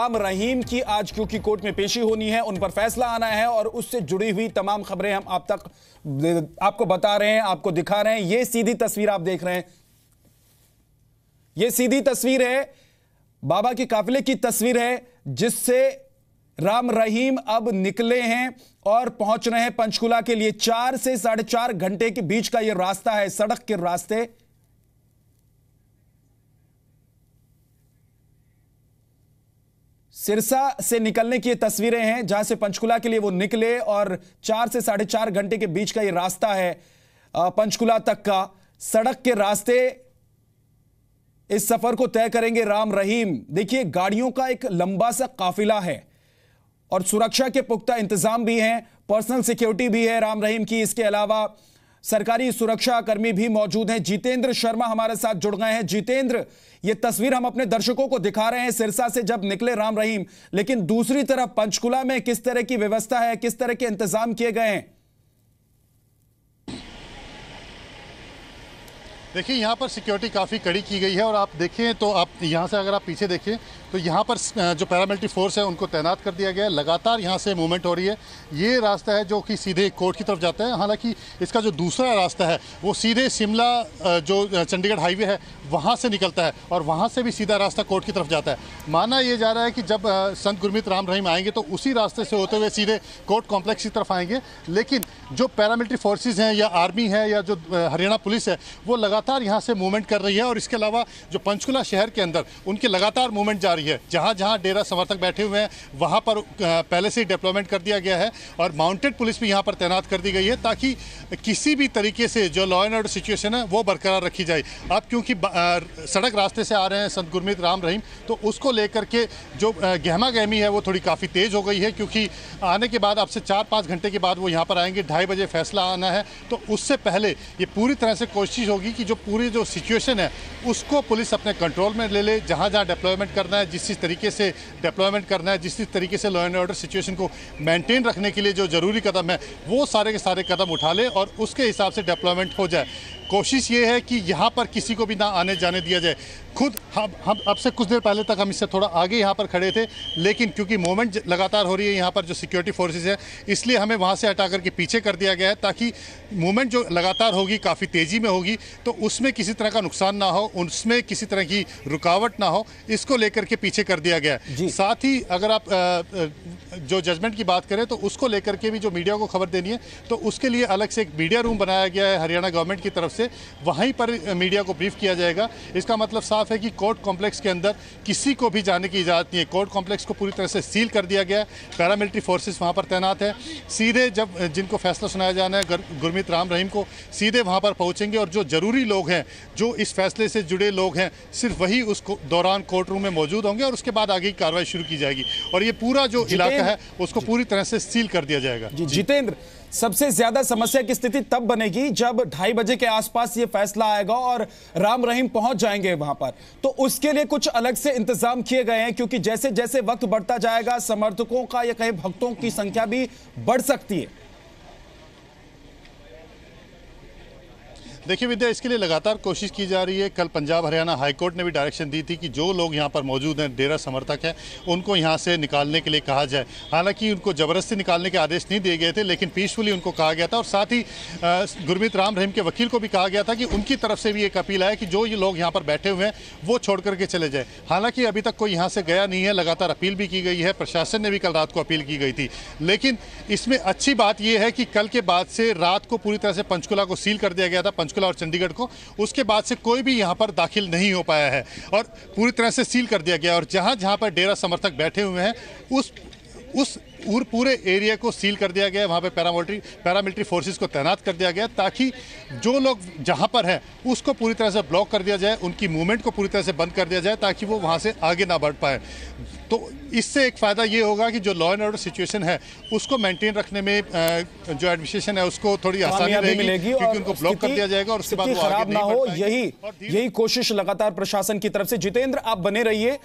राम रहीम की आज क्योंकि कोर्ट में पेशी होनी है, उन पर फैसला आना है और उससे जुड़ी हुई तमाम खबरें हम आपको बता रहे हैं, आपको दिखा रहे हैं। ये सीधी तस्वीर आप देख रहे हैं, ये सीधी तस्वीर है, बाबा की काफिले की तस्वीर है, जिससे राम रहीम अब निकले हैं और पहुंच रहे हैं पंचकुला के लिए। 4 से 4.5 घंटे के बीच का यह रास्ता है, सड़क के रास्ते। सिरसा से निकलने की ये तस्वीरें हैं, जहां से पंचकुला के लिए वो निकले और 4 से 4.5 घंटे के बीच का ये रास्ता है पंचकुला तक का। सड़क के रास्ते इस सफर को तय करेंगे राम रहीम। देखिए, गाड़ियों का एक लंबा सा काफिला है और सुरक्षा के पुख्ता इंतजाम भी हैं, पर्सनल सिक्योरिटी भी है राम रहीम की। इसके अलावा सरकारी सुरक्षा कर्मी भी मौजूद हैं। जितेंद्र शर्मा हमारे साथ जुड़ गए हैं। जितेंद्र, ये तस्वीर हम अपने दर्शकों को दिखा रहे हैं सिरसा से जब निकले राम रहीम, लेकिन दूसरी तरफ पंचकुला में किस तरह की व्यवस्था है, किस तरह के इंतजाम किए गए हैं? देखिए, यहाँ पर सिक्योरिटी काफ़ी कड़ी की गई है और आप देखें तो आप यहाँ से अगर आप पीछे देखें तो यहाँ पर जो पैरामिलिट्री फोर्स है उनको तैनात कर दिया गया है। लगातार यहाँ से मूवमेंट हो रही है। ये रास्ता है जो कि सीधे कोर्ट की तरफ जाता है। हालांकि इसका जो दूसरा रास्ता है वो सीधे शिमला जो चंडीगढ़ हाईवे है वहाँ से निकलता है और वहाँ से भी सीधा रास्ता कोर्ट की तरफ जाता है। माना ये जा रहा है कि जब संत गुरमीत राम रहीम आएंगे तो उसी रास्ते से होते हुए सीधे कोर्ट कॉम्प्लेक्स की तरफ आएंगे। लेकिन जो पैरामिलिट्री फोर्सेज हैं या आर्मी है या जो हरियाणा पुलिस है वो लगातार यहाँ से मूवमेंट कर रही है। और इसके अलावा जो पंचकुला शहर के अंदर उनकी लगातार मूवमेंट जारी है। जहाँ जहाँ डेरा समर्थक बैठे हुए हैं वहाँ पर पहले से ही डिप्लॉयमेंट कर दिया गया है और माउंटेड पुलिस भी यहाँ पर तैनात कर दी गई है ताकि किसी भी तरीके से जो लॉ एंड ऑर्डर सिचुएशन है वो बरकरार रखी जाए। अब क्योंकि सड़क रास्ते से आ रहे हैं संत गुरमीत राम रहीम, तो उसको लेकर के जो गहमा गहमी है वो थोड़ी काफ़ी तेज़ हो गई है, क्योंकि आने के बाद अब से 4-5 घंटे के बाद वो यहाँ पर आएंगे। 2:30 बजे फैसला आना है, तो उससे पहले ये पूरी तरह से कोशिश होगी कि जो पूरी जो सिचुएशन है उसको पुलिस अपने कंट्रोल में ले ले। जहाँ जहाँ डिप्लॉयमेंट करना है, जिस तरीके से डिप्लॉयमेंट करना है, जिस तरीके से लॉ एंड ऑर्डर सिचुएशन को मेंटेन रखने के लिए जो ज़रूरी कदम है वो सारे के सारे कदम उठा ले और उसके हिसाब से डिप्लॉयमेंट हो जाए। कोशिश ये है कि यहाँ पर किसी को भी ना आने जाने दिया जाए। खुद हम अब से कुछ देर पहले तक हम इससे थोड़ा आगे यहाँ पर खड़े थे, लेकिन क्योंकि मूवमेंट लगातार हो रही है यहाँ पर जो सिक्योरिटी फोर्सेस है, इसलिए हमें वहाँ से हटा करके पीछे कर दिया गया है ताकि मूवमेंट जो लगातार होगी काफ़ी तेज़ी में होगी तो उसमें किसी तरह का नुकसान ना हो, उसमें किसी तरह की रुकावट ना हो, इसको लेकर के पीछे कर दिया गया है। साथ ही अगर आप जो जजमेंट की बात करें तो उसको लेकर के भी जो मीडिया को खबर देनी है तो उसके लिए अलग से एक मीडिया रूम बनाया गया है हरियाणा गवर्नमेंट की तरफ से। वहीं पर मीडिया को ब्रीफ किया जाएगा। इसका मतलब साफ है कि कोर्ट कॉम्प्लेक्स के अंदर किसी को भी जाने की इजाज़त नहीं है। कोर्ट कॉम्प्लेक्स को पूरी तरह से सील कर दिया गया है। पैरामिलिट्री फोर्सेस वहां पर तैनात है। सीधे जब जिनको फैसला सुनाया जाना है गुरमीत राम रहीम को, सीधे वहां पर पहुंचेंगे और जो जरूरी लोग हैं, जो इस फैसले से जुड़े लोग हैं, सिर्फ वही उस दौरान कोर्ट रूम में मौजूद होंगे और उसके बाद आगे की कार्रवाई शुरू की जाएगी और ये पूरा जो इलाका है उसको पूरी तरह से सील कर दिया जाएगा। जितेंद्र, सबसे ज्यादा समस्या की स्थिति तब बनेगी जब 2:30 बजे के आसपास ये फैसला आएगा और राम रहीम पहुंच जाएंगे वहां पर, तो उसके लिए कुछ अलग से इंतजाम किए गए हैं, क्योंकि जैसे जैसे वक्त बढ़ता जाएगा समर्थकों का या कहीं भक्तों की संख्या भी बढ़ सकती है। देखिए विद्या, इसके लिए लगातार कोशिश की जा रही है। कल पंजाब हरियाणा हाईकोर्ट ने भी डायरेक्शन दी थी कि जो लोग यहाँ पर मौजूद हैं, डेरा समर्थक हैं, उनको यहाँ से निकालने के लिए कहा जाए। हालांकि उनको ज़बरदस्ती निकालने के आदेश नहीं दिए गए थे, लेकिन पीसफुली उनको कहा गया था और साथ ही गुरमीत राम रहीम के वकील को भी कहा गया था कि उनकी तरफ से भी एक अपील है कि जो ये लोग यहाँ पर बैठे हुए हैं वो छोड़ करके चले जाए। हालांकि अभी तक कोई यहाँ से गया नहीं है, लगातार अपील भी की गई है, प्रशासन ने भी कल रात को अपील की गई थी। लेकिन इसमें अच्छी बात यह है कि कल के बाद से रात को पूरी तरह से पंचकुला को सील कर दिया गया था, पंचकुला और चंडीगढ़ को। उसके बाद से कोई भी यहां पर दाखिल नहीं हो पाया है और पूरी तरह से सील कर दिया गया और जहां जहां पर डेरा समर्थक बैठे हुए हैं उस पूरे एरिया को सील कर दिया गया। वहां पे पैरामिलिट्री फोर्सेस को तैनात कर दिया गया ताकि जो लोग जहां पर हैं उसको पूरी तरह से ब्लॉक कर दिया जाए, उनकी मूवमेंट को पूरी तरह से बंद कर दिया जाए ताकि वो वहां से आगे ना बढ़ पाए। तो इससे एक फ़ायदा ये होगा कि जो लॉ एंड ऑर्डर सिचुएशन है उसको मेंटेन रखने में जो एडमिनिस्ट्रेशन है उसको थोड़ी आसानी रहेगी, क्योंकि उनको ब्लॉक कर दिया जाएगा और उसके बाद वो खराब ना हो, यही कोशिश लगातार प्रशासन की तरफ से। जितेंद्र, आप बने रहिए।